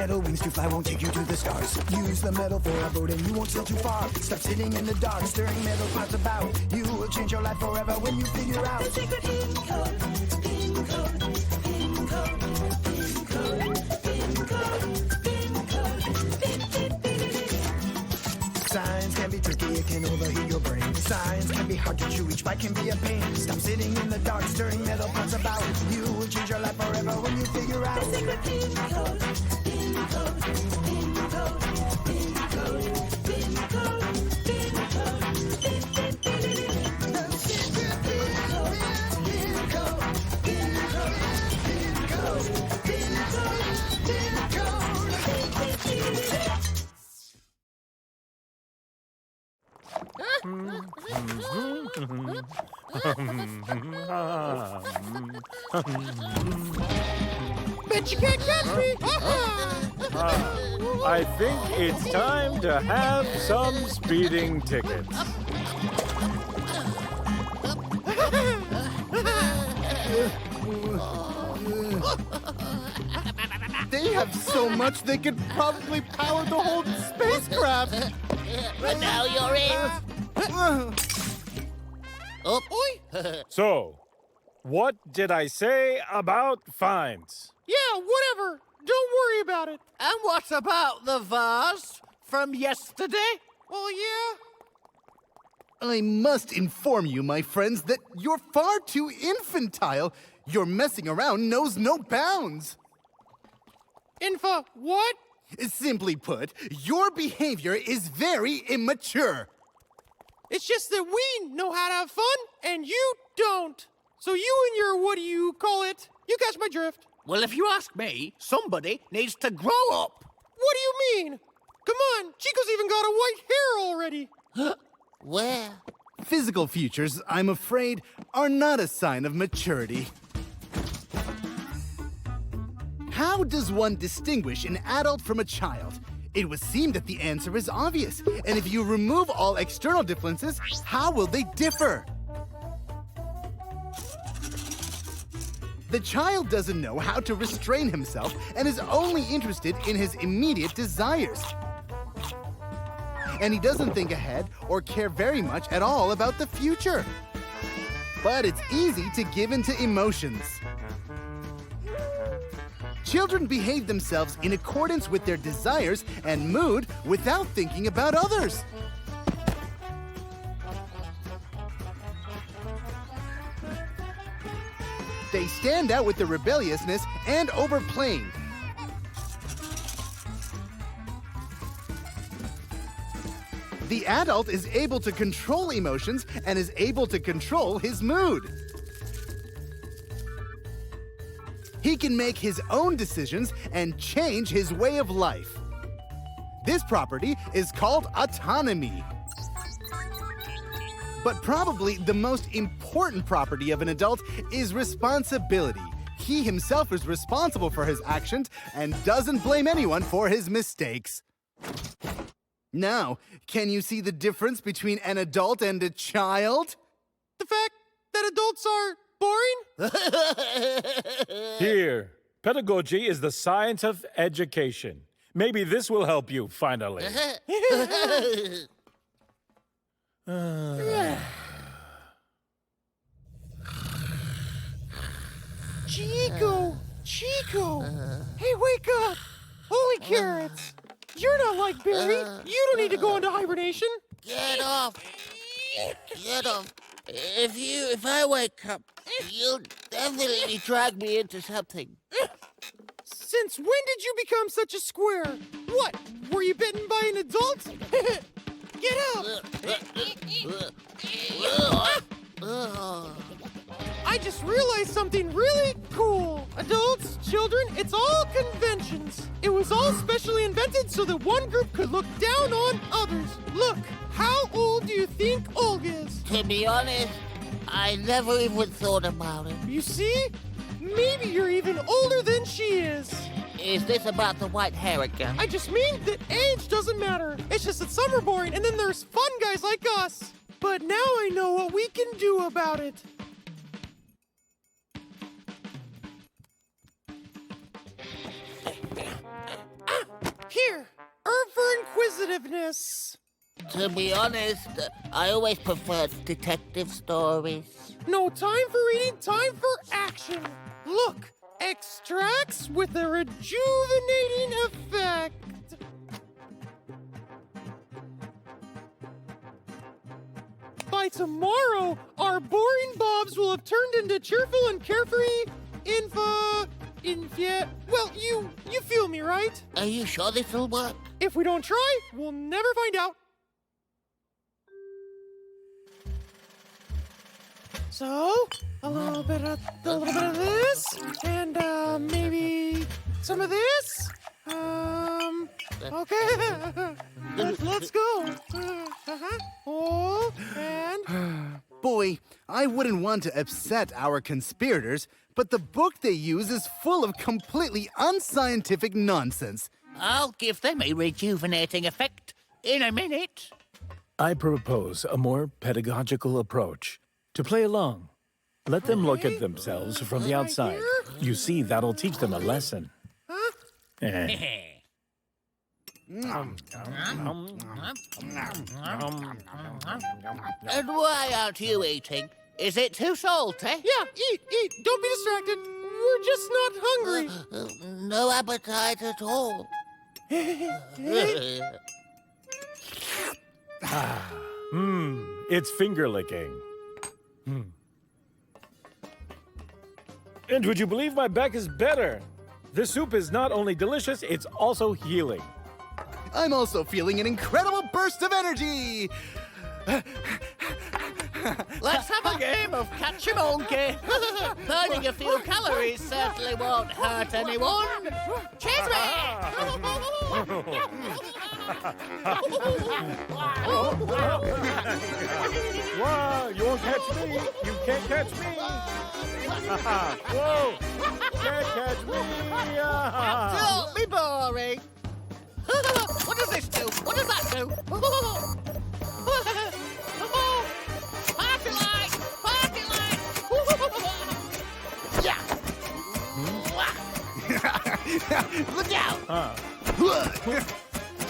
metal wings to fly won't take you to the stars. Use the metal for a boat and you won't sail too far. Stop sitting in the dark, stirring metal pots about. You will change your life forever when you figure out the secret PinCode, PinCode, PinCode, PinCode, PinCode, PinCode. Science can be tricky, it can overheat your brain. Science can be hard to chew, each bite can be a pain. Stop sitting in the dark, stirring metal pots about. You will change your life forever when you figure out the secret PinCode, PinCode, PinCode, PinCode, PinCode, PinCode, the secret PinCode, PinCode, PinCode, Bet you can't catch me! I think it's time to have some speeding tickets. They have so much they could probably power the whole spacecraft. But now you're in. Oh, oi. So, what did I say about fines? Yeah, whatever. Don't worry about it. And what about the vase from yesterday? Well, yeah. I must inform you, my friends, that you're far too infantile. Your messing around knows no bounds. What? Simply put, your behavior is very immature. It's just that we know how to have fun, and you don't. So you and your, what do you call it? You catch my drift. Well, if you ask me, somebody needs to grow up. What do you mean? Come on, Chico's even got a white hair already. Where? Physical features, I'm afraid, are not a sign of maturity. How does one distinguish an adult from a child? It would seem that the answer is obvious. And if you remove all external differences, how will they differ? The child doesn't know how to restrain himself and is only interested in his immediate desires. And he doesn't think ahead or care very much at all about the future. But it's easy to give in to emotions. Children behave themselves in accordance with their desires and mood without thinking about others. They stand out with their rebelliousness and overplaying. The adult is able to control emotions and is able to control his mood. He can make his own decisions and change his way of life. This property is called autonomy. But probably the most important property of an adult is responsibility. He himself is responsible for his actions and doesn't blame anyone for his mistakes. Now, can you see the difference between an adult and a child? The fact that adults are boring? Here, pedagogy is the science of education. Maybe this will help you, finally. Chico! Hey, wake up! Holy carrots! You're not like Barry. You don't need to go into hibernation. Get off. Get off. If I wake up, you'll definitely drag me into something. Since when did you become such a square? What? Were you bitten by an adult? Get up! I just realized something really cool. Adults, children, it's all conventions. It was all specially invented so that one group could look down on others. Look, how old do you think Olga is? To be honest, I never even thought about it. You see? Maybe you're even older than she is. Is this about the white hair again? I just mean that age doesn't matter. It's just that some are boring and then there's fun guys like us. But now I know what we can do about it. Here, R for inquisitiveness. To be honest, I always preferred detective stories. No time for reading, time for action. Look, extracts with a rejuvenating effect. By tomorrow, our boring bobs will have turned into cheerful and carefree well, you feel me, right? Are you sure this'll work? If we don't try, we'll never find out. So, a little bit of this, and maybe some of this. Okay, let's go. Hold and. Boy, I wouldn't want to upset our conspirators, but the book they use is full of completely unscientific nonsense. I'll give them a rejuvenating effect in a minute. I propose a more pedagogical approach. To play along. Let them look at themselves from the outside. You see, that'll teach them a lesson. And why aren't you eating? Is it too salty? Yeah, eat. Don't be distracted. We're just not hungry. No appetite at all. It's finger licking. And would you believe my back is better? This soup is not only delicious, it's also healing. I'm also feeling an incredible burst of energy! Let's have a game of catch a monkey. Burning a few calories certainly won't hurt anyone. Cheers, Wow, you won't catch me. You can't catch me. Whoa, can't catch me. Don't be boring. What does this do? What does that do? Party light! Party light! Yeah! Look out!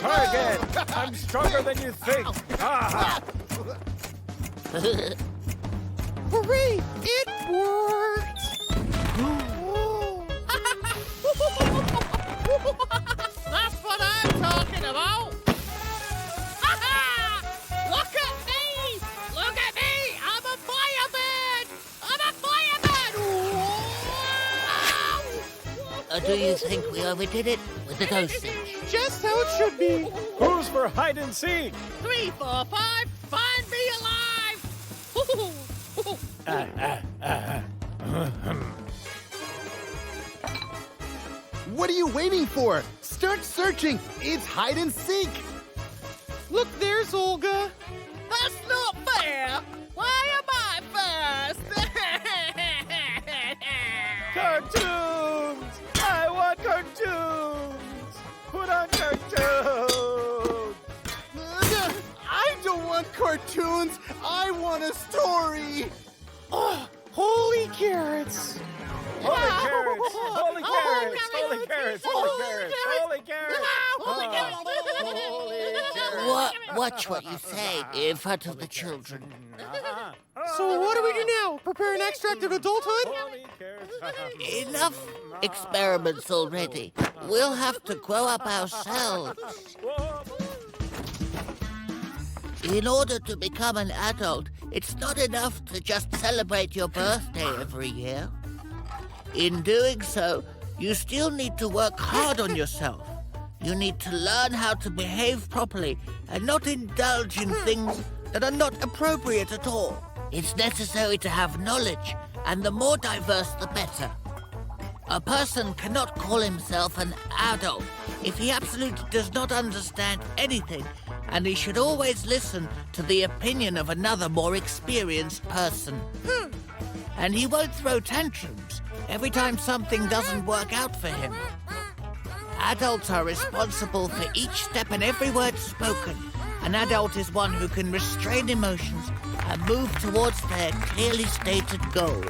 Try again. I'm stronger than you think. Hooray! It worked! That's what I'm talking about! Look at me! Look at me! I'm a fireman! I'm a fireman! Do you think we overdid it with the dosage? Just how it should be. Who's for hide and seek? 3, 4, 5, find me alive! What are you waiting for? Start searching! It's hide and seek! Look, there's Olga. That's not fair! Why am I first? Cartoons! I want cartoons! Put on cartoons! I don't want cartoons! I want a story! Oh, holy carrots! Holy carrots! Holy carrots! Holy carrots! Holy carrots! Holy carrots! Holy carrots! Watch what you say in front of the children. So what do we do now? Prepare an extract of adulthood? Holy carrots! Enough experiments already. We'll have to grow up ourselves. In order to become an adult, it's not enough to just celebrate your birthday every year. In doing so, you still need to work hard on yourself. You need to learn how to behave properly and not indulge in things that are not appropriate at all. It's necessary to have knowledge, and the more diverse, the better. A person cannot call himself an adult if he absolutely does not understand anything, and he should always listen to the opinion of another more experienced person. And he won't throw tantrums every time something doesn't work out for him. Adults are responsible for each step and every word spoken. An adult is one who can restrain emotions and move towards their clearly stated goal.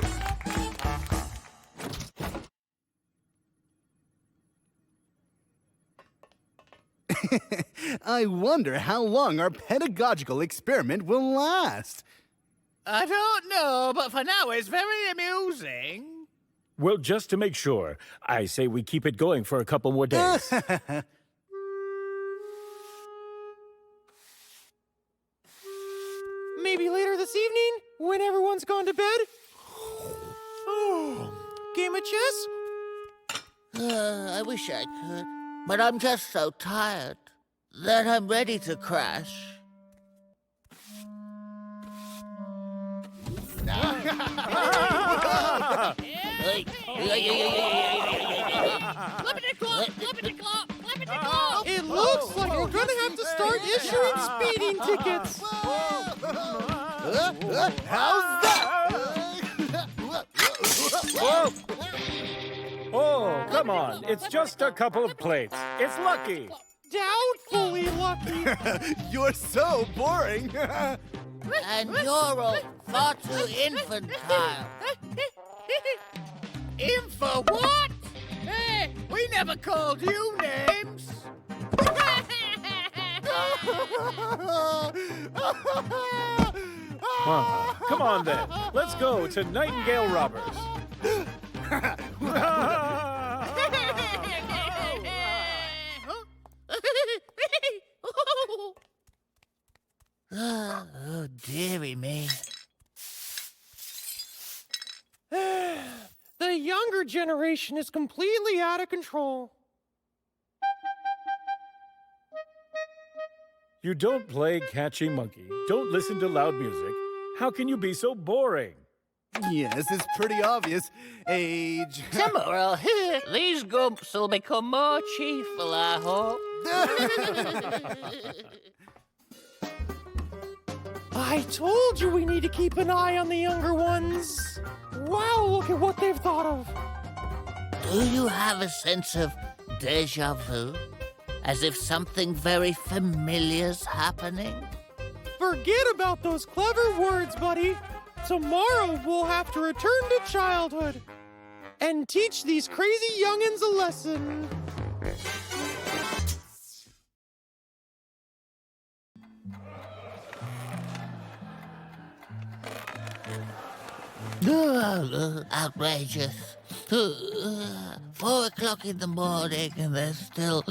I wonder how long our pedagogical experiment will last. I don't know, but for now it's very amusing. Well, just to make sure, I say we keep it going for a couple more days. Maybe later this evening, when everyone's gone to bed? Oh, game of chess? I wish I could, but I'm just so tired that I'm ready to crash. It looks like we're gonna have to start issuing speeding tickets. How's that? Whoa! Oh, come on. It's just a couple of plates. It's lucky. Doubtfully lucky. You're so boring. And you're all far too infantile. Info what? Hey, we never called you names. Come on, then. Let's go to Nightingale Robbers. Oh, dearie me. The younger generation is completely out of control. You don't play catching monkey. Don't listen to loud music. How can you be so boring? Yes, it's pretty obvious. Age. Tomorrow, these gumps will become more cheerful, I hope. I told you we need to keep an eye on the younger ones. Wow, look at what they've thought of. Do you have a sense of déjà vu? As if something very familiar's happening? Forget about those clever words, buddy. Tomorrow we'll have to return to childhood and teach these crazy youngins a lesson. Outrageous. 4 o'clock in the morning and they're still...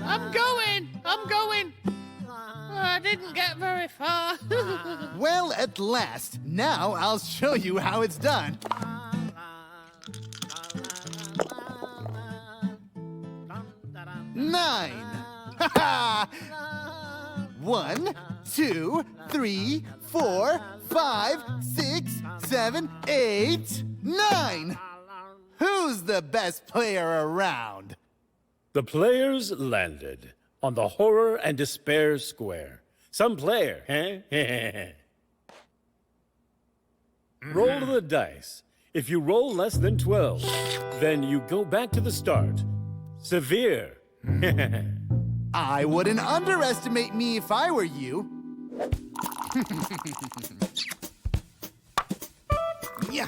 I'm going. I didn't get very far. Well, at last. Now I'll show you how it's done. Nine. Ha ha! 1, 2, 3, 4, 5, 6, 7, 8, 9. Who's the best player around? The players landed on the Horror and Despair Square. Some player, eh? Roll the dice. If you roll less than 12, then you go back to the start. Severe. I wouldn't underestimate me if I were you. Yeah.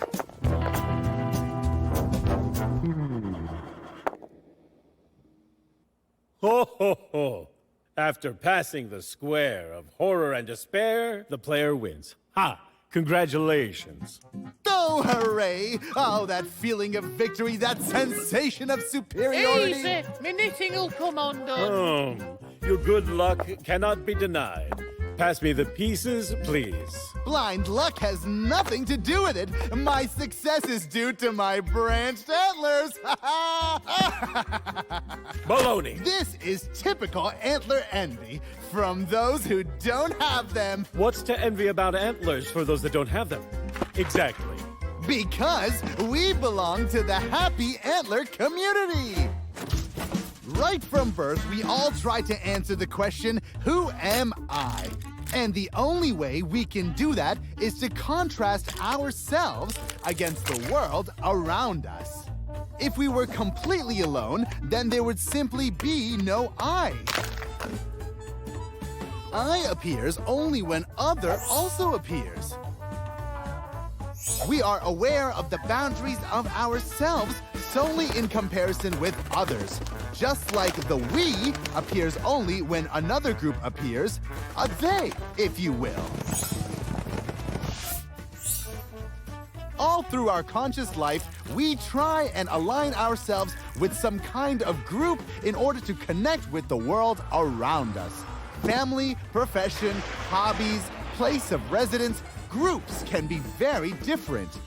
Ho, ho, ho. After passing the square of Horror and Despair, the player wins. Ha! Congratulations. Oh, hooray! Oh, that feeling of victory, that sensation of superiority. Easy, my knitting will come undone. Your good luck cannot be denied. Pass me the pieces, please. Blind luck has nothing to do with it. My success is due to my branched antlers. Baloney. This is typical antler envy from those who don't have them. What's to envy about antlers for those that don't have them? Exactly. Because we belong to the happy antler community. Right from birth, we all try to answer the question, who am I? And the only way we can do that is to contrast ourselves against the world around us. If we were completely alone, then there would simply be no I. I appears only when other also appears. We are aware of the boundaries of ourselves solely in comparison with others. Just like the we appears only when another group appears, a they, if you will. All through our conscious life, we try and align ourselves with some kind of group in order to connect with the world around us. Family, profession, hobbies, place of residence, groups can be very different.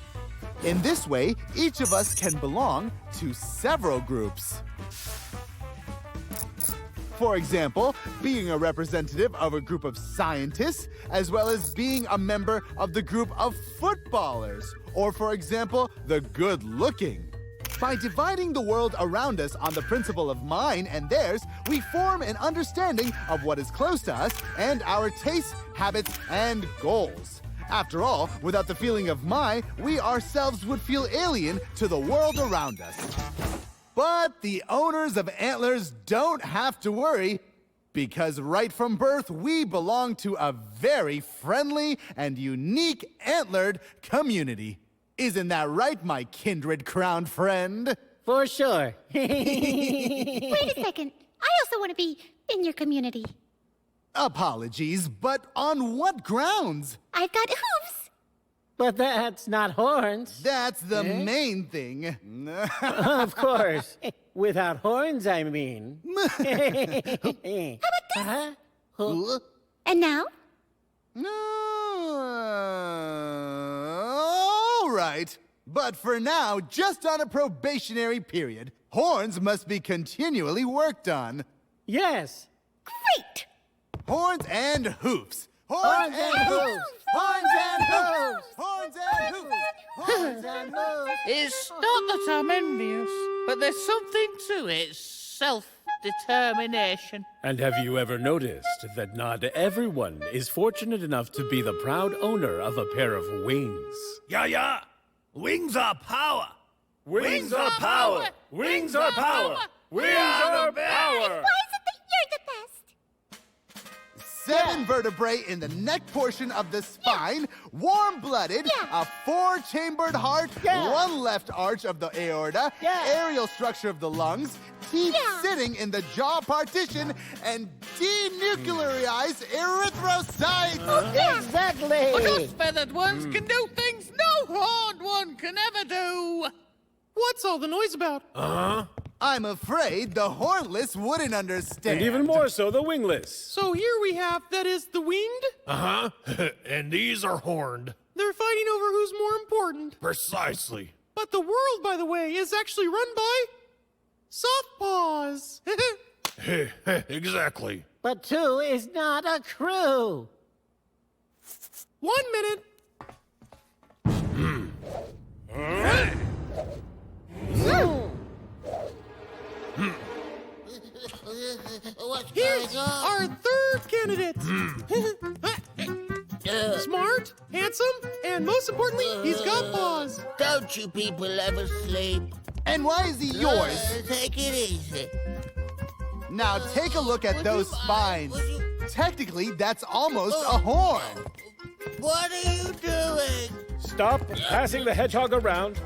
In this way, each of us can belong to several groups. For example, being a representative of a group of scientists, as well as being a member of the group of footballers, or for example, the good-looking. By dividing the world around us on the principle of mine and theirs, we form an understanding of what is close to us and our tastes, habits, and goals. After all, without the feeling of my, we ourselves would feel alien to the world around us. But the owners of antlers don't have to worry, because right from birth, we belong to a very friendly and unique antlered community. Isn't that right, my kindred crowned friend? For sure. Wait a second. I also want to be in your community. Apologies, but on what grounds? I've got hooves. But that's not horns. That's the main thing. Of course. Without horns, I mean. How about this? And now? All right. But for now, just on a probationary period, horns must be continually worked on. Yes. Great! Horns and hoofs. Horns and hoofs. Horns and hoofs. Horns and hoofs. Horns and hoofs. It's not that I'm envious, but there's something to it. Self-determination. And have you ever noticed that not everyone is fortunate enough to be the proud owner of a pair of wings? Yeah. Wings are power. Wings are power! Wings are power! Wings are power! Why is it that you're the best? 7 vertebrae in the neck portion of the spine, warm-blooded, a 4-chambered heart, 1 left arch of the aorta, aerial structure of the lungs, teeth sitting in the jaw partition, and denuclearized erythrocytes. Exactly. But us feathered ones can do things no horned one can ever do. What's all the noise about? I'm afraid the hornless wouldn't understand. And even more so, the wingless. So here we have, that is, the winged. And these are horned. They're fighting over who's more important. Precisely. But the world, by the way, is actually run by softpaws. Exactly. But 2 is not a crew. 1 minute. What's Here's going on? our third candidate. Smart, handsome, and most importantly, he's got paws. Don't you people ever sleep? And why is he yours? Take it easy. Now take a look at those spines. Technically, that's almost a horn. What are you doing? Stop passing the hedgehog around.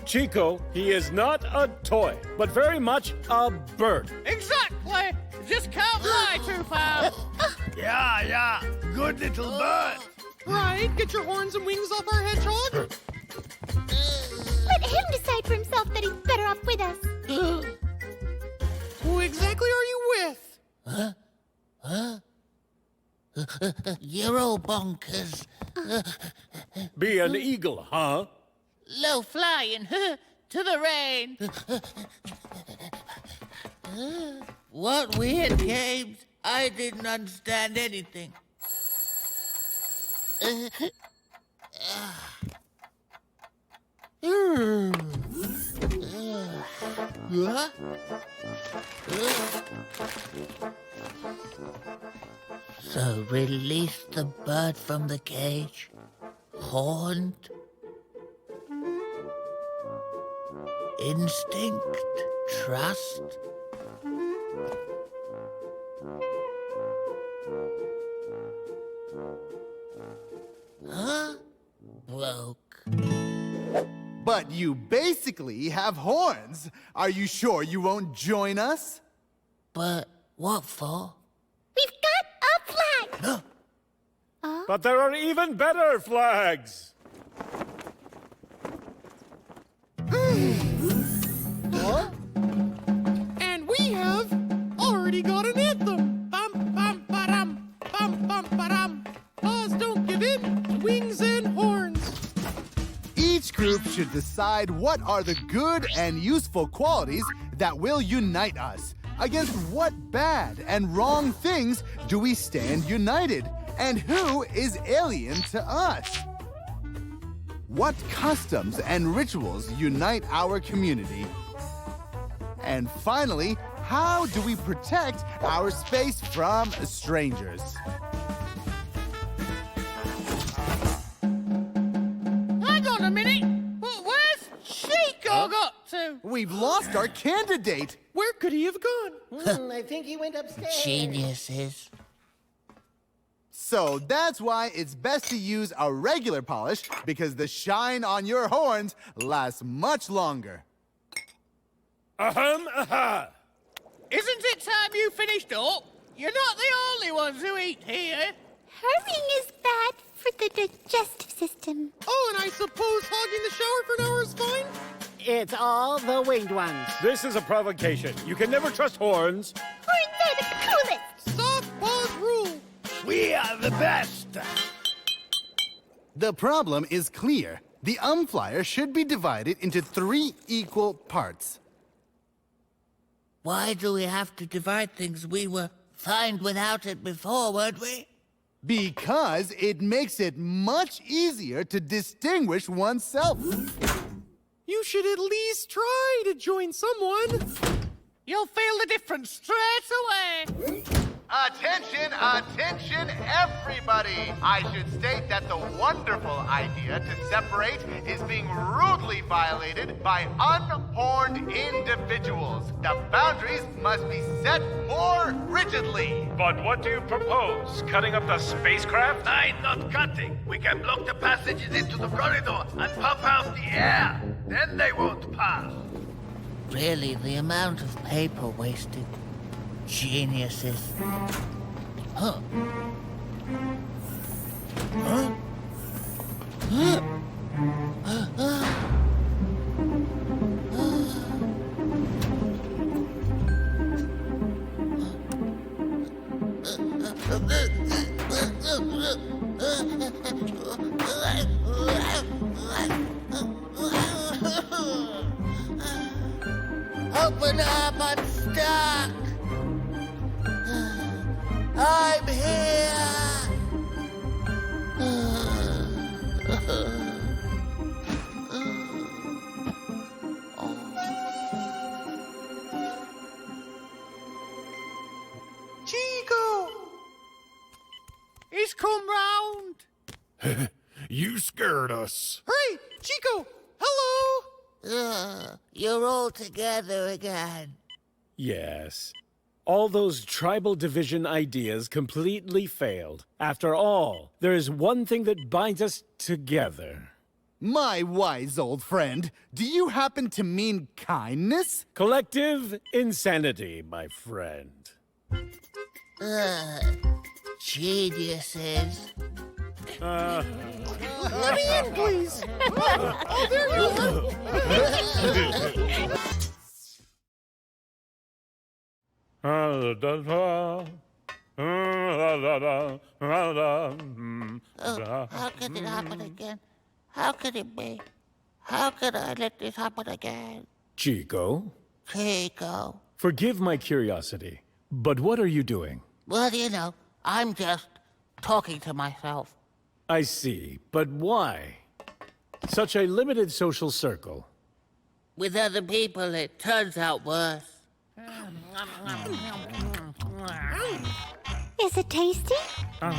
Chico, he is not a toy, but very much a bird. Exactly. Just can't fly too far. Yeah. Good little bird. Right, get your horns and wings off our hedgehog. Let him decide for himself that he's better off with us. Who exactly are you with? You're all bonkers. Be an eagle, huh? Low flying to the rain. What weird games? I didn't understand anything. So release the bird from the cage, horned. instinct, trust. Huh? Broke. But you basically have horns. Are you sure you won't join us? But what for? We've got a flag! But there are even better flags! And we have already got an anthem. Bum bum ba-dum, bum bum ba-dum. Paws don't give in, wings and horns. Each group should decide what are the good and useful qualities that will unite us. Against what bad and wrong things do we stand united? And who is alien to us? What customs and rituals unite our community? And finally, how do we protect our space from strangers? Hang on a minute. Where's Chico got to? We've lost our candidate. Where could he have gone? I think he went upstairs. Geniuses. So that's why it's best to use a regular polish, because the shine on your horns lasts much longer. Aha! Isn't it time you finished up? You're not the only ones who eat here. Hurrying is bad for the digestive system. Oh, and I suppose hogging the shower for an hour is fine? It's all the winged ones. This is a provocation. You can never trust horns. Horns are the coolest! Soft paws rule. We are the best. The problem is clear. The Umflier should be divided into 3 equal parts. Why do we have to divide things? We were fine without it before, weren't we? Because it makes it much easier to distinguish oneself. You should at least try to join someone. You'll feel the difference straight away. Attention, attention, everybody! I should state that the wonderful idea to separate is being rudely violated by unhorned individuals. The boundaries must be set more rigidly. But what do you propose? Cutting up the spacecraft? I'm not cutting. We can block the passages into the corridor and pump out the air. Then they won't pass. Really, the amount of paper wasted. Geniuses. Huh. Huh? Open up, I'm stuck. I'm here. Chico! He's come round. You scared us. Hurry, Chico! Hello! You're all together again. Yes. All those tribal division ideas completely failed. After all, there is one thing that binds us together. My wise old friend, do you happen to mean kindness? Collective insanity, my friend. Geniuses. Let me in, please! Oh, there you are! How could it happen again? How could it be? How could I let this happen again? Chico, Chico. forgive my curiosity, but what are you doing? Well, you know, I'm just talking to myself. I see, but why? Such a limited social circle. With other people, it turns out worse. Is it tasty? And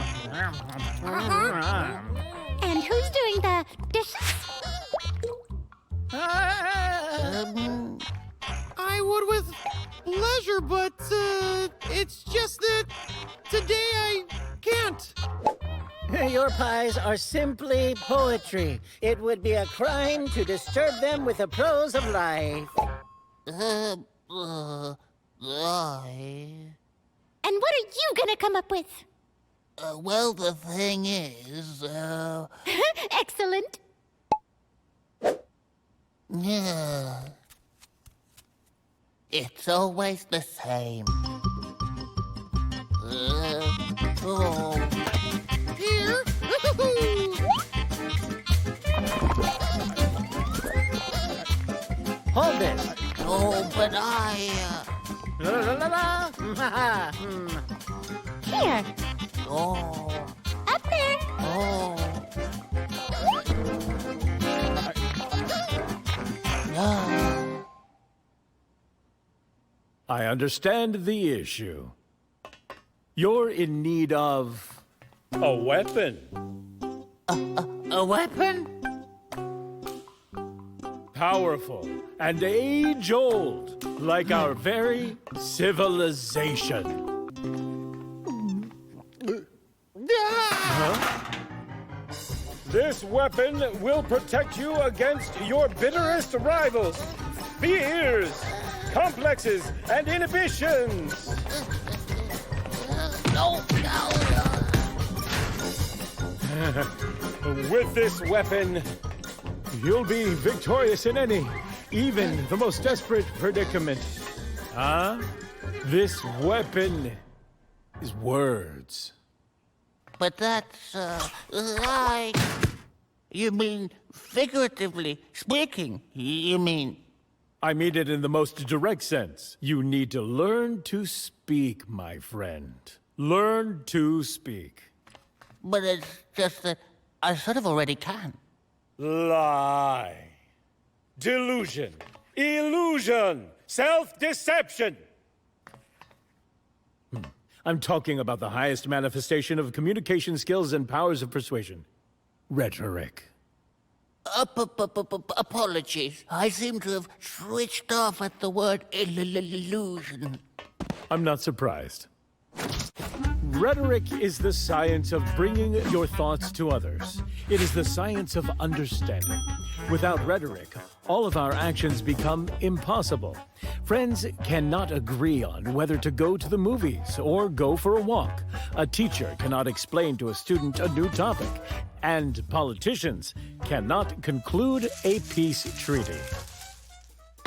who's doing the dishes? I would with pleasure, but it's just that today I can't. Your pies are simply poetry. It would be a crime to disturb them with the prose of life. And what are you gonna come up with? Well, the thing is, Excellent. yeah. It's always the same. Oh. Here. Hold this. Oh, but I... La la la la. Here. Oh. Up there. Oh. No. I understand the issue. You're in need of a weapon. A weapon? Powerful and age-old, like our very civilization. This weapon will protect you against your bitterest rivals, fears, complexes, and inhibitions. No, no. With this weapon, you'll be victorious in any, even the most desperate predicament. This weapon is words. But that's, like... You mean figuratively speaking, you mean... I mean it in the most direct sense. You need to learn to speak, my friend. Learn to speak. But it's just that I sort of already can. Lie. Delusion. Illusion. Self-deception. I'm talking about the highest manifestation of communication skills and powers of persuasion. Rhetoric. Apologies. I seem to have switched off at the word illusion. I'm not surprised. Rhetoric is the science of bringing your thoughts to others. It is the science of understanding. Without rhetoric, all of our actions become impossible. Friends cannot agree on whether to go to the movies or go for a walk. A teacher cannot explain to a student a new topic. And politicians cannot conclude a peace treaty.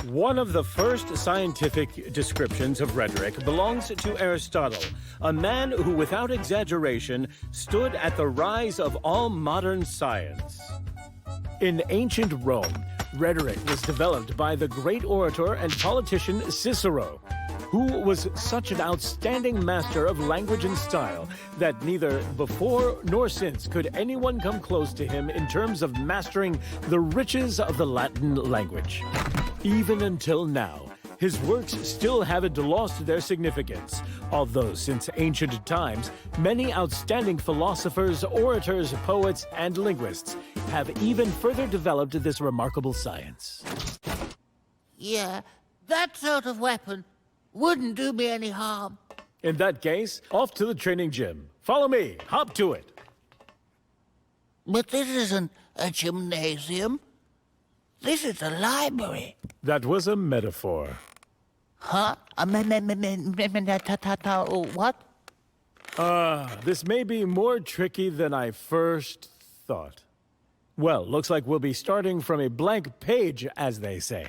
One of the first scientific descriptions of rhetoric belongs to Aristotle, a man who, without exaggeration, stood at the rise of all modern science. In ancient Rome, rhetoric was developed by the great orator and politician Cicero, who was such an outstanding master of language and style that neither before nor since could anyone come close to him in terms of mastering the riches of the Latin language. Even until now, his works still haven't lost their significance, although since ancient times, many outstanding philosophers, orators, poets, and linguists have even further developed this remarkable science. Yeah, that sort of weapon wouldn't do me any harm. In that case, off to the training gym. Follow me. Hop to it. But this isn't a gymnasium. This is a library. That was a metaphor. Huh? What? This may be more tricky than I first thought. Well, looks like we'll be starting from a blank page, as they say.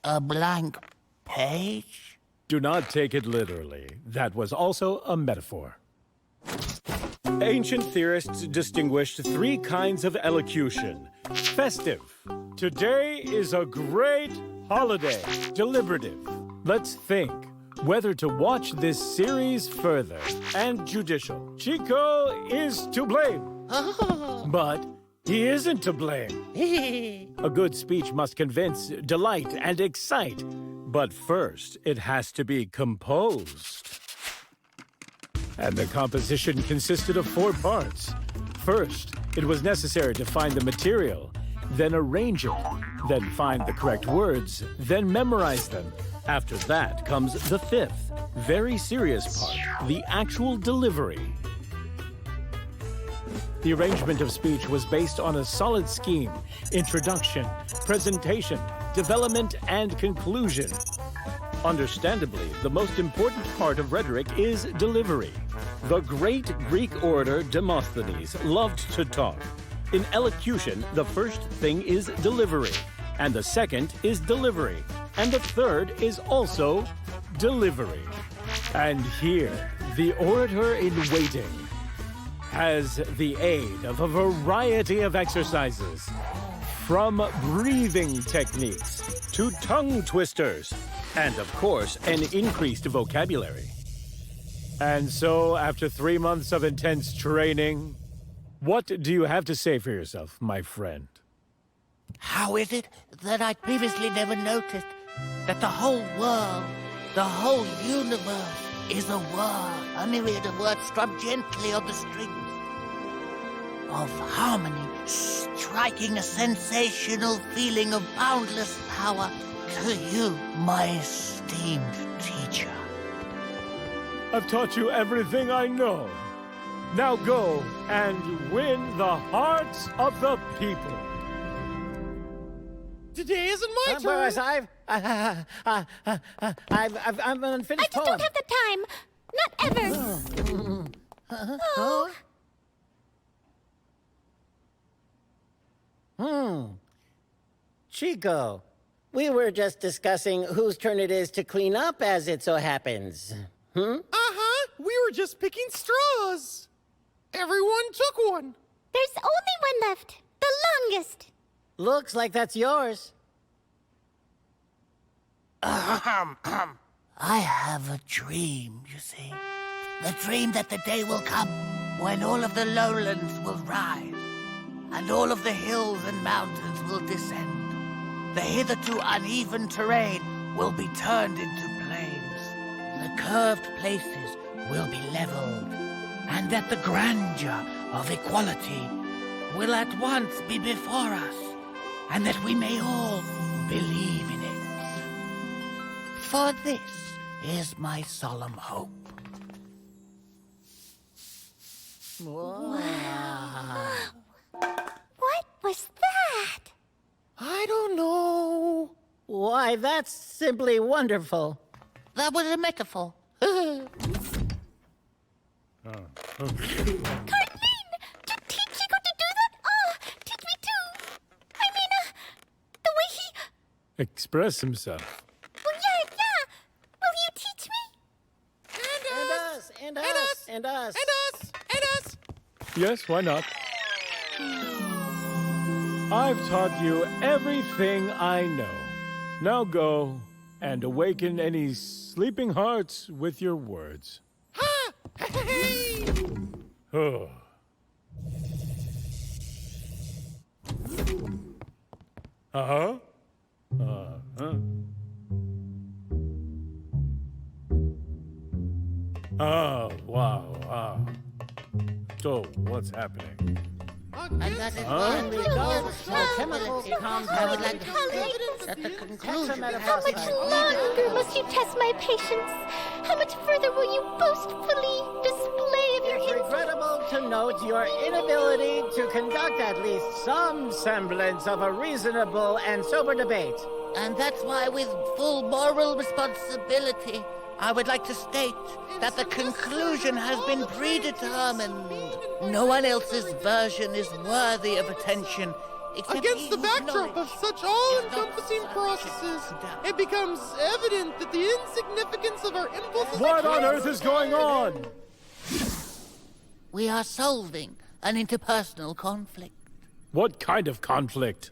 A blank page? Do not take it literally. That was also a metaphor. Ancient theorists distinguished three kinds of elocution. Festive. Today is a great holiday. Deliberative. Let's think whether to watch this series further. And judicial. Chico is to blame. But he isn't to blame. A good speech must convince, delight, and excite. But first, it has to be composed. And the composition consisted of 4 parts. First, it was necessary to find the material, then arrange it, then find the correct words, then memorize them. After that comes the fifth, very serious part, the actual delivery. The arrangement of speech was based on a solid scheme: introduction, presentation, development, and conclusion. Understandably, the most important part of rhetoric is delivery. The great Greek orator Demosthenes loved to talk. In elocution, the first thing is delivery, and the second is delivery, and the third is also delivery. And here, the orator in waiting has the aid of a variety of exercises, from breathing techniques to tongue twisters, and of course, an increased vocabulary. And so, after 3 months of intense training, what do you have to say for yourself, my friend? How is it that I'd previously never noticed that the whole world, the whole universe, is a word, a myriad of words strummed gently on the strings of harmony, striking a sensational feeling of boundless power to you, my esteemed teacher. I've taught you everything I know. Now go and win the hearts of the people. Today isn't my turn. Boris, I've an unfinished I just poem. don't have the time. Not ever. Chico, we were just discussing whose turn it is to clean up, as it so happens. Uh-huh. We were just picking straws. Everyone took one. There's only one left. The longest. Looks like that's yours. I have a dream, you see. The dream that the day will come when all of the lowlands will rise, and all of the hills and mountains will descend. The hitherto uneven terrain will be turned into plains. The curved places will be leveled, and that the grandeur of equality will at once be before us, and that we may all believe in it. For this is my solemn hope. What was that? I don't know. Why, that's simply wonderful. That was a metaphor. Carlene! To teach Chico to do that? Oh, teach me too. I mean, the way he... Express himself. Well, yeah. Will you teach me? And us. And us. And us. Yes, why not? I've taught you everything I know. Now go and awaken any sleeping hearts with your words. Ha! Hey! Oh. Uh-huh. Uh-huh. Oh, wow. So, what's happening? And that is why we Those small chemical I would like compounds. to state at the conclusion. How much longer must you test my patience? How much further will you boastfully display of your It's regrettable to note your inability to conduct at least some semblance of a reasonable and sober debate. And that's why, with full moral responsibility, I would like to state that the conclusion has been predetermined. No one else's version is worthy of attention. except Against the he whose backdrop of knowledge such is all-encompassing not processes, subject to doubt. it becomes evident that the insignificance of our impulses... What on earth is going on? We are solving an interpersonal conflict. What kind of conflict?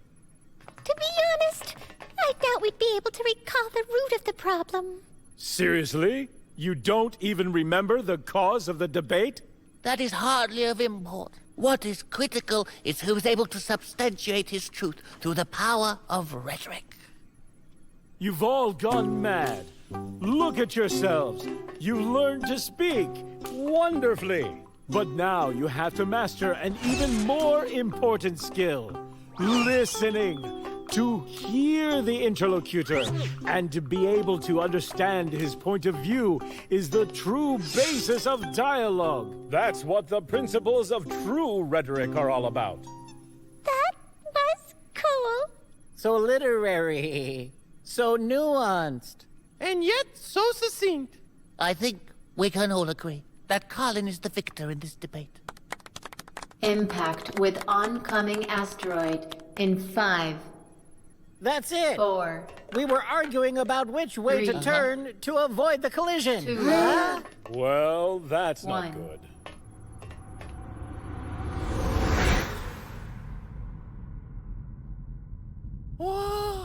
To be honest, I doubt we'd be able to recall the root of the problem. Seriously? You don't even remember the cause of the debate? That is hardly of import. What is critical is who is able to substantiate his truth through the power of rhetoric. You've all gone mad. Look at yourselves. You learned to speak. Wonderfully. But now you have to master an even more important skill. Listening. to hear the interlocutor and to be able to understand his point of view is the true basis of dialogue. That's what the principles of true rhetoric are all about. That was cool. So literary. So nuanced. And yet so succinct. I think we can all agree that Colin is the victor in this debate. Impact with oncoming asteroid in 5, That's it. 4, We were arguing about which way to 3, turn to avoid the collision. 2, Well, that's not 1. good. Whoa.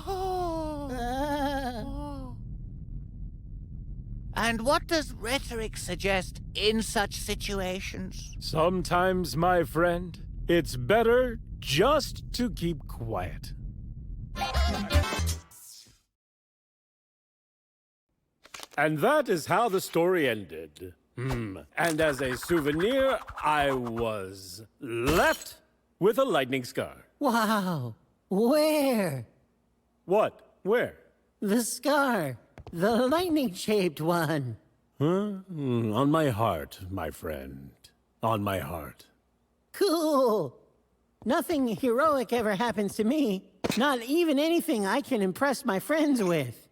And what does rhetoric suggest in such situations? Sometimes, my friend, it's better just to keep quiet. And that is how the story ended. And as a souvenir, I was left with a lightning scar. Wow. Where? What? Where? The scar. The lightning-shaped one. Huh? On my heart, my friend. On my heart. Cool. Nothing heroic ever happens to me. Not even anything I can impress my friends with.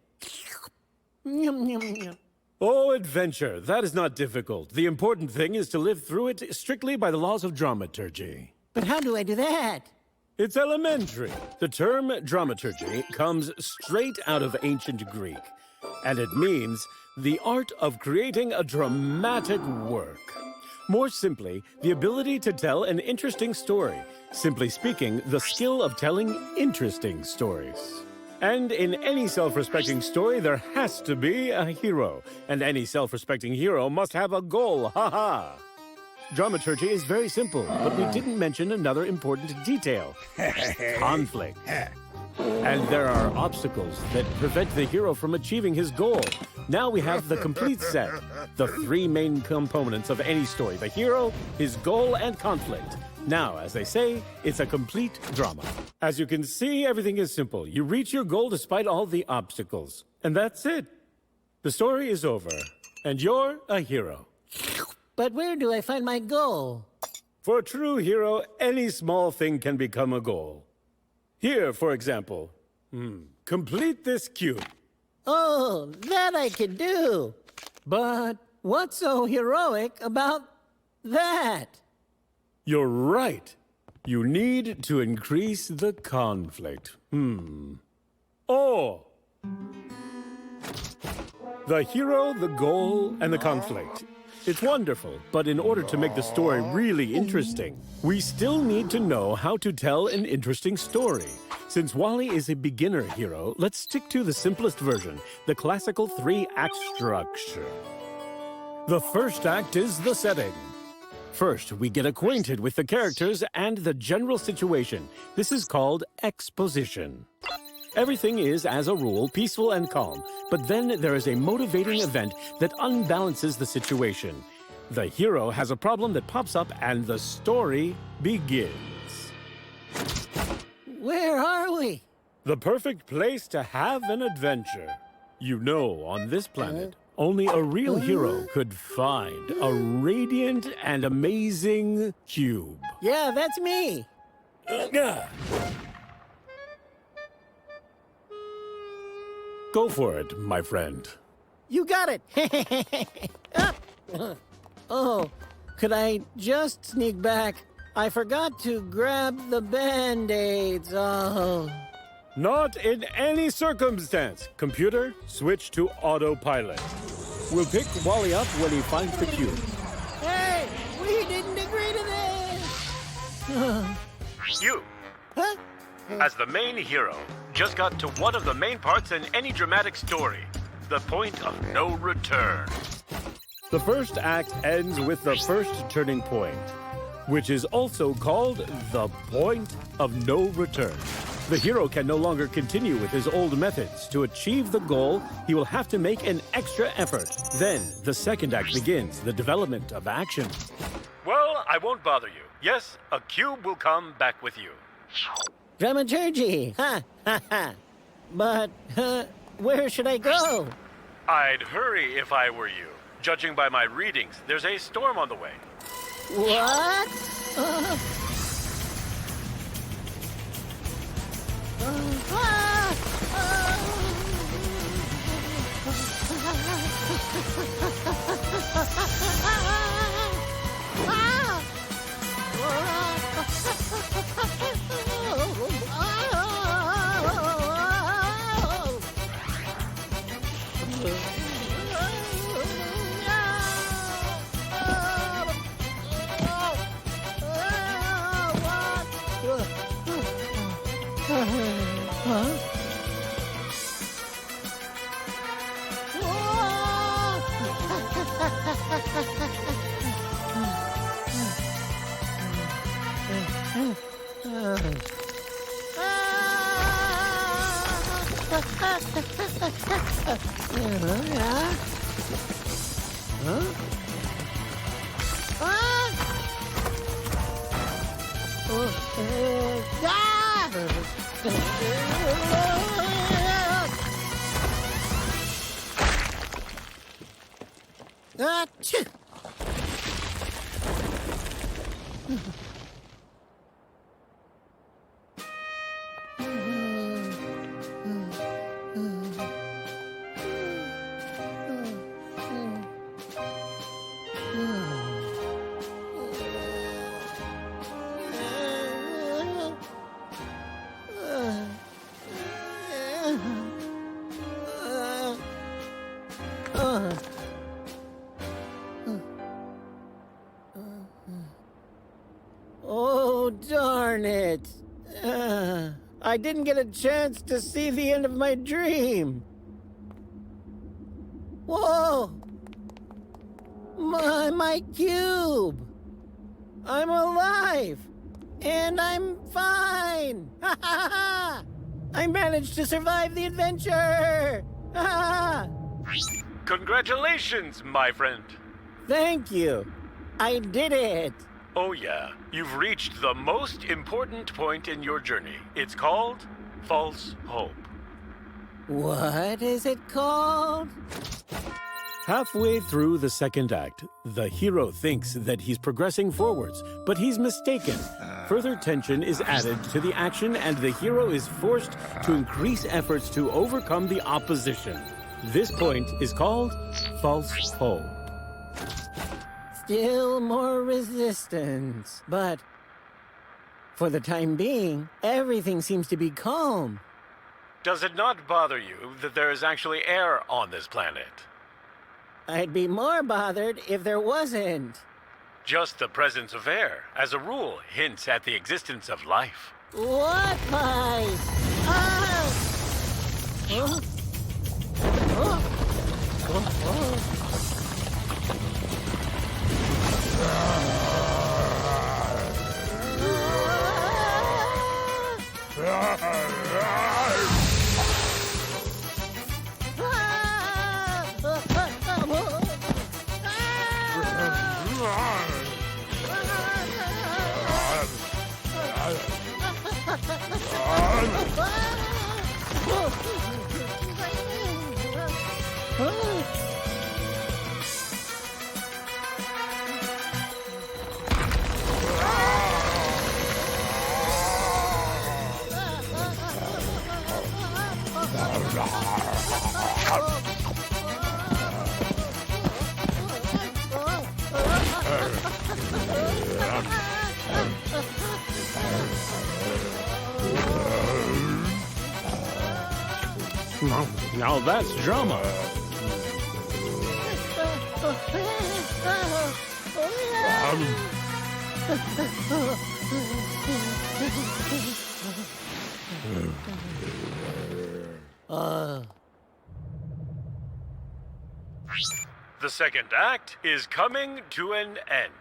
Yum, yum, yum. Oh, adventure. That is not difficult. The important thing is to live through it strictly by the laws of dramaturgy. But how do I do that? It's elementary. The term dramaturgy comes straight out of ancient Greek, and it means the art of creating a dramatic work. More simply, the ability to tell an interesting story. Simply speaking, the skill of telling interesting stories. And in any self-respecting story, there has to be a hero. And any self-respecting hero must have a goal. Ha-ha! Dramaturgy is very simple, but we didn't mention another important detail. Conflict. And there are obstacles that prevent the hero from achieving his goal. Now we have the complete set. The 3 main components of any story: the hero, his goal, and conflict. Now, as they say, it's a complete drama. As you can see, everything is simple. You reach your goal despite all the obstacles. And that's it. The story is over. And you're a hero. But where do I find my goal? For a true hero, any small thing can become a goal. Here, for example, complete this cube. Oh, that I could do. But what's so heroic about that? You're right. You need to increase the conflict. Oh! The hero, the goal, and the conflict. It's wonderful, but in order to make the story really interesting, we still need to know how to tell an interesting story. Since Wally is a beginner hero, let's stick to the simplest version, the classical 3-act structure. The first act is the setting. First, we get acquainted with the characters and the general situation. This is called exposition. Everything is, as a rule, peaceful and calm, but then there is a motivating event that unbalances the situation. The hero has a problem that pops up and the story begins. Where are we? The perfect place to have an adventure. You know, on this planet, only a real hero could find a radiant and amazing cube. Yeah, that's me. Go for it, my friend. You got it. Oh, could I just sneak back? I forgot to grab the Band-Aids. Oh. Not in any circumstance. Computer, switch to autopilot. We'll pick Wally up when he finds the cube. Hey, we didn't agree to this. You, Huh? as the main hero, just got to one of the main parts in any dramatic story. The point of no return. The first act ends with the first turning point, which is also called the point of no return. The hero can no longer continue with his old methods. To achieve the goal, he will have to make an extra effort. Then, the second act begins, the development of action. Well, I won't bother you. Yes, a cube will come back with you. Dramaturgy! Ha! Ha! Ha! But, where should I go? I'd hurry if I were you. Judging by my readings, there's a storm on the way. What? Achoo! Oh, darn it. I didn't get a chance to see the end of my dream. Whoa! My cube! I'm alive! And I'm fine! Ha ha ha! I managed to survive the adventure! Ha ha! Congratulations, my friend. Thank you. I did it. Oh yeah, you've reached the most important point in your journey. It's called false hope. What is it called? Halfway through the second act, the hero thinks that he's progressing forwards, but he's mistaken. Further tension is added to the action, and the hero is forced to increase efforts to overcome the opposition. This point is called false hope. Still more resistance, but for the time being, everything seems to be calm. Does it not bother you that there is actually air on this planet? I'd be more bothered if there wasn't. Just the presence of air, as a rule, hints at the existence of life. What life? Ah! Oh. Oh. Oh. Oh. Now that's drama. The second act is coming to an end.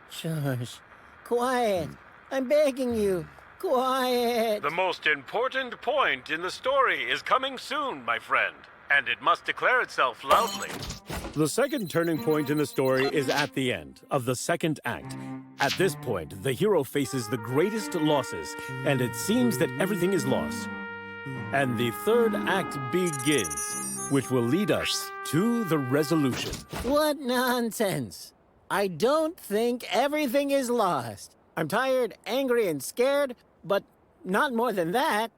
Shush. Quiet. I'm begging you. Quiet. The most important point in the story is coming soon, my friend, and it must declare itself loudly. The second turning point in the story is at the end of the second act. At this point, the hero faces the greatest losses, and it seems that everything is lost. And the third act begins, which will lead us to the resolution. What nonsense! I don't think everything is lost. I'm tired, angry, and scared, but not more than that.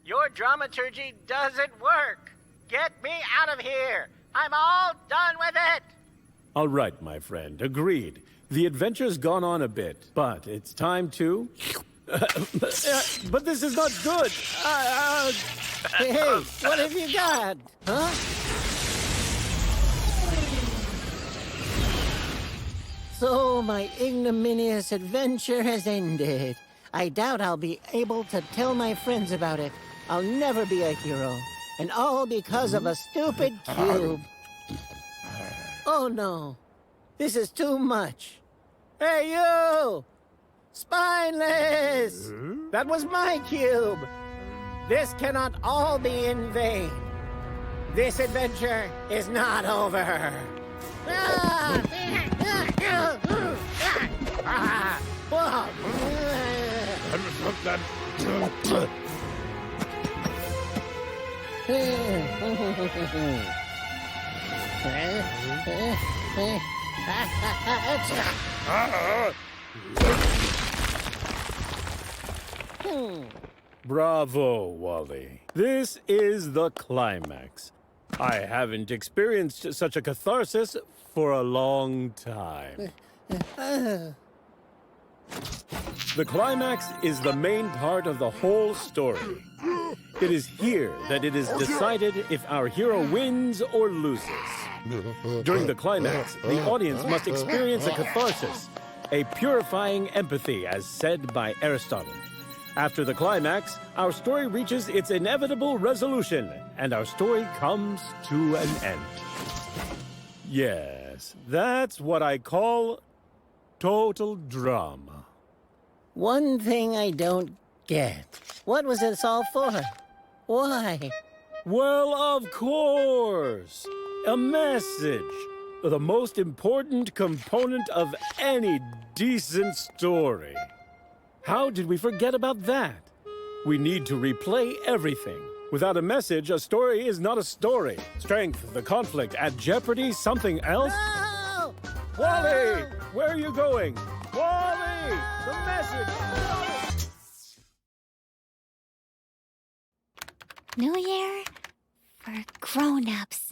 Your dramaturgy doesn't work. Get me out of here. I'm all done with it. All right, my friend, agreed. The adventure's gone on a bit, but it's time to... but this is not good. Hey, what have you got? Huh? So my ignominious adventure has ended. I doubt I'll be able to tell my friends about it. I'll never be a hero. And all because of a stupid cube. Oh no. This is too much. Hey you! Spineless! That was my cube. This cannot all be in vain. This adventure is not over. Ah! Bravo, Wally. This is the climax. I haven't experienced such a catharsis for a long time. The climax is the main part of the whole story. It is here that it is decided if our hero wins or loses. During the climax, the audience must experience a catharsis, a purifying empathy, as said by Aristotle. After the climax, our story reaches its inevitable resolution, and our story comes to an end. Yes, that's what I call total drama. One thing I don't get. What was this all for? Why? Well, of course. A message. The most important component of any decent story. How did we forget about that? We need to replay everything. Without a message, a story is not a story. Strength, the conflict, at jeopardy, something else? No! Wally! Where are you going? Wally! The message! New Year for grown-ups.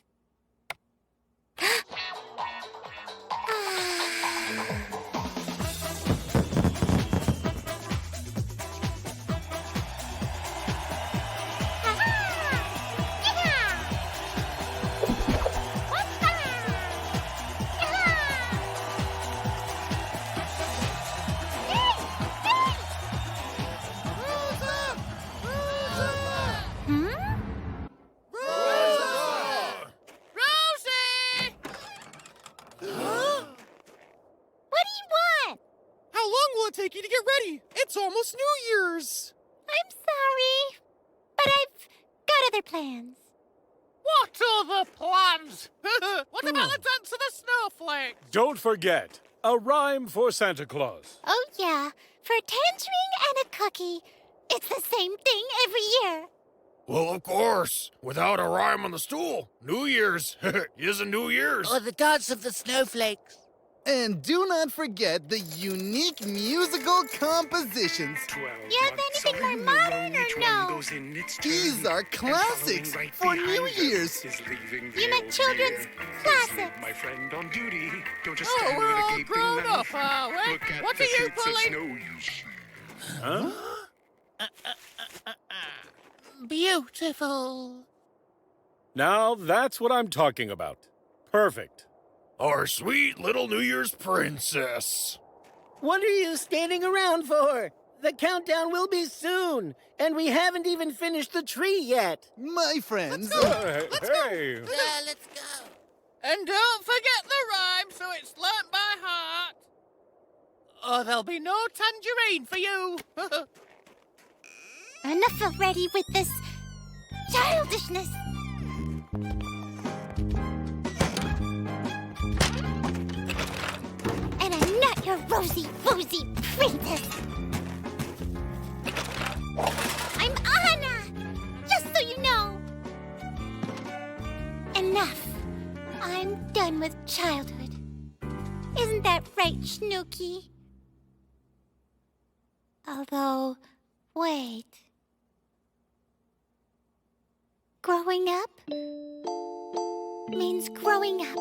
Take you to get ready. It's almost New Year's. I'm sorry, but I've got other plans. What other plans? What about the dance of the snowflakes? Don't forget, a rhyme for Santa Claus. Oh, yeah. For a tangerine and a cookie. It's the same thing every year. Well, of course. Without a rhyme on the stool, New Year's isn't New Year's. Or the dance of the snowflakes. And do not forget the unique musical compositions. You have anything more modern or no? These are classics for New Year's. You meant children's classics. My friend on duty. Don't just Oh, we're all grown up, are we? What are you pulling? Huh? Beautiful. Now that's what I'm talking about. Perfect. Our sweet little New Year's princess. What are you standing around for? The countdown will be soon, and we haven't even finished the tree yet. My friends. Let's go. And don't forget the rhyme so it's learnt by heart. Or there'll be no tangerine for you. Enough already with this childishness. And I'm not your rosy, rosy princess. I'm Anna, just so you know. Enough. I'm done with childhood. Isn't that right, Snooky? Although, wait. Growing up means growing up.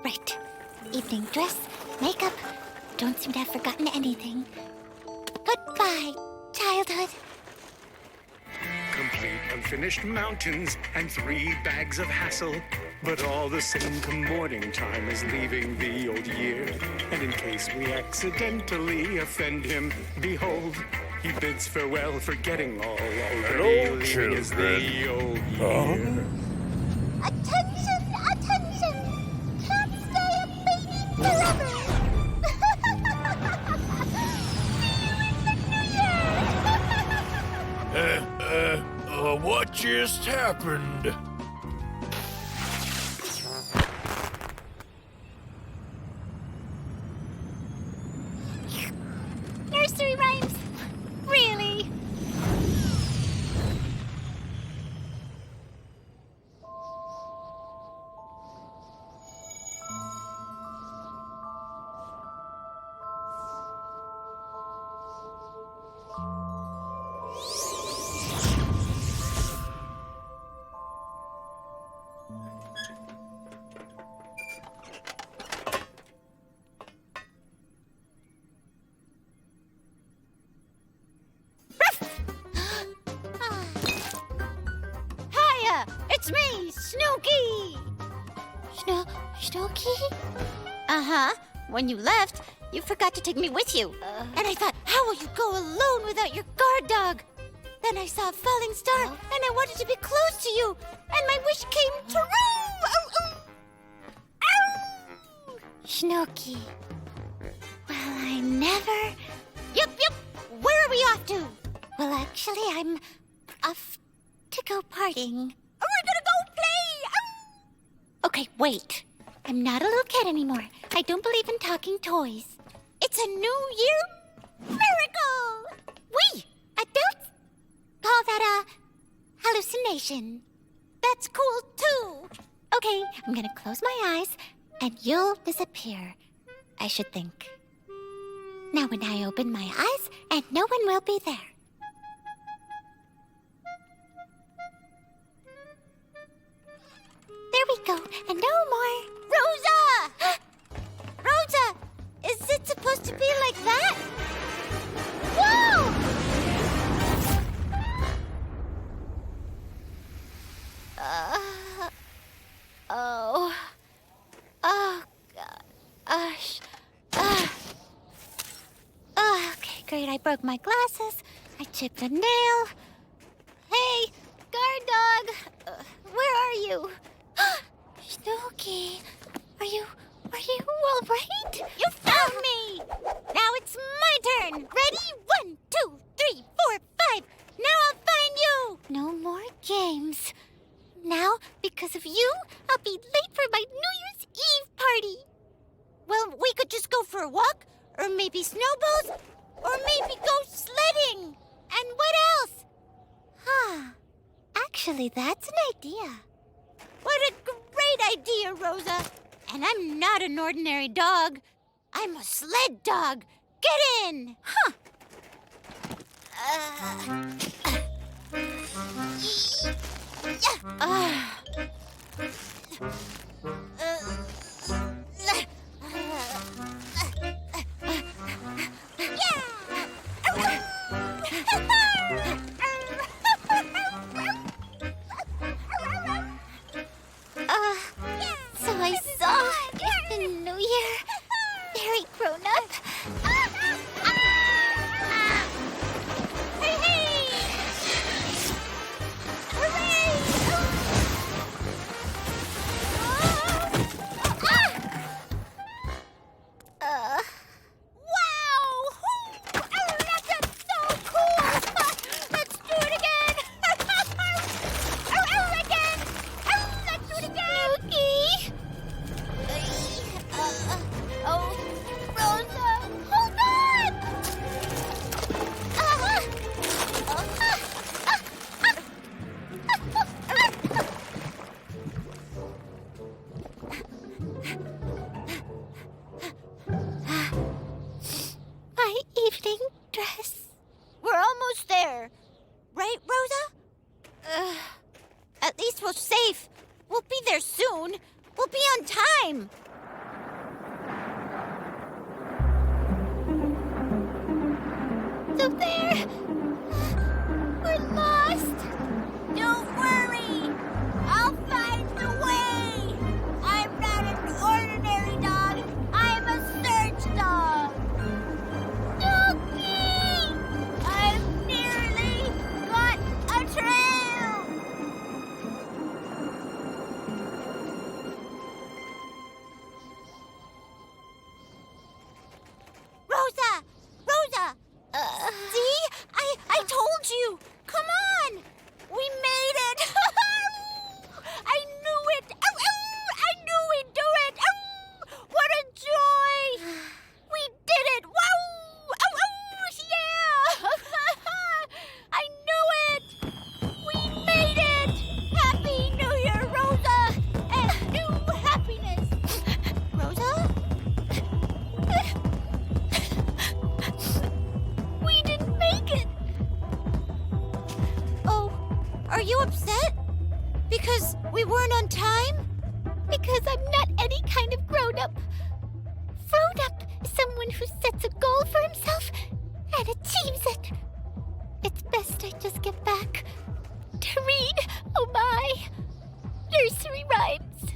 Right. Evening dress, makeup. Don't seem to have forgotten anything. Goodbye, childhood. Complete unfinished mountains and 3 bags of hassle. But all the same come morning time is leaving the old year. And in case we accidentally offend him, behold, he bids farewell, forgetting all already. Leaving is the old year. Attention, attention! Can't stay a baby forever! What just happened? Nursery rhymes? Really? Hiya! It's me, Snooky! Snooky? Uh-huh. When you left, you forgot to take me with you. And I thought, how will you go alone without your guard dog? Then I saw a falling star, and I wanted to be close to you, and my wish came true! Ow! Snooky. Well, I never... Yep. Where are we off to? Well, actually, I'm off to go partying. Oh, we're gonna go play! Okay, wait. I'm not a little kid anymore. I don't believe in talking toys. It's a new year miracle! We, adults, call that a hallucination. That's cool, too. Okay, I'm gonna close my eyes, and you'll disappear, I should think. Now when I open my eyes, and no one will be there. There we go, and no more. Rosa! Rosa! Is it supposed to be like that? Whoa! Oh, God. Okay, great. I broke my glasses. I chipped a nail. Hey, guard dog. Where are you? Snooky, are you all right? You found me! Now it's my turn. Ready? 1, 2, 3, 4, 5. Now I'll find you. No more games. Now, because of you, I'll be late for my New Year's Eve party. Well, we could just go for a walk, or maybe snowballs, or maybe go sledding. And what else? Actually, that's an idea. What a great idea, Rosa. And I'm not an ordinary dog. I'm a sled dog. Get in. So I saw the New Year. Very grown up. Hey! Hooray! soon. We'll be on time. So there. We're lost. Don't worry. I'll find the way. I'm not an ordinary dog. I'm a search dog. Doggy! I've nearly got a trail. Rosa! Rosa! See? I told you. Come on. We made it. I knew it. I knew we'd do it. What a joy. We did it. Wow. Yeah. I knew it. We made it. Happy New Year, Rosa. And new happiness. Rosa? We didn't make it. Oh, are you upset? Because we weren't on time? Because I'm not any kind of grown-up. Grown-up is someone who sets a goal for himself and achieves it. It's best I just get back to read, oh my, nursery rhymes.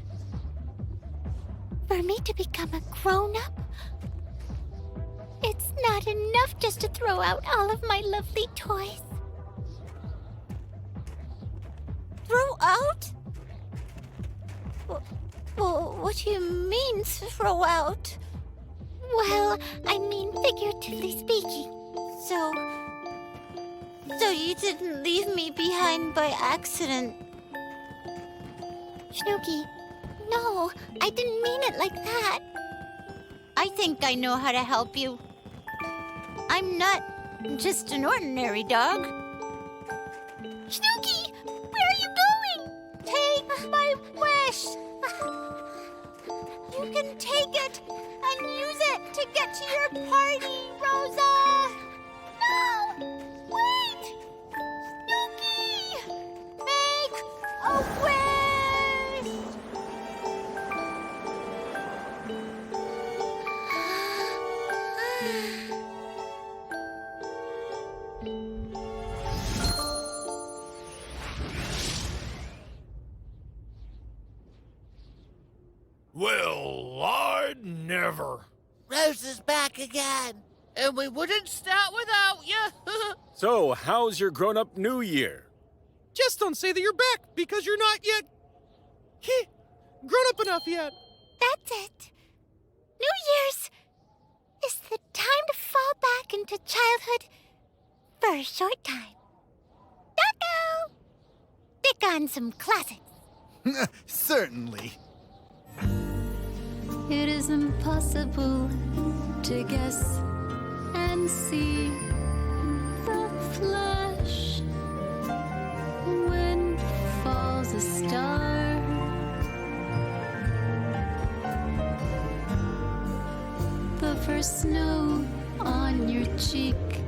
For me to become a grown-up, it's not enough just to throw out all of my lovely toys. Throw out? Well, what do you mean, throw out? Well, I mean figuratively speaking. So you didn't leave me behind by accident. Snooky, no, I didn't mean it like that. I think I know how to help you. I'm not just an ordinary dog. Snooky, where are you going? Take my wish. You can take it and use it to get to your party, Rosa. No, wait. Snooky, make a wish. Well, I'd never. Rosa's back again. And we wouldn't start without you. So, how's your grown-up New Year? Just don't say that you're back because you're not yet grown up enough yet. That's it. New Year's is the time to fall back into childhood for a short time. Doggo! Pick on some classics. Certainly. It is impossible to guess and see the flash when falls a star. The first snow on your cheek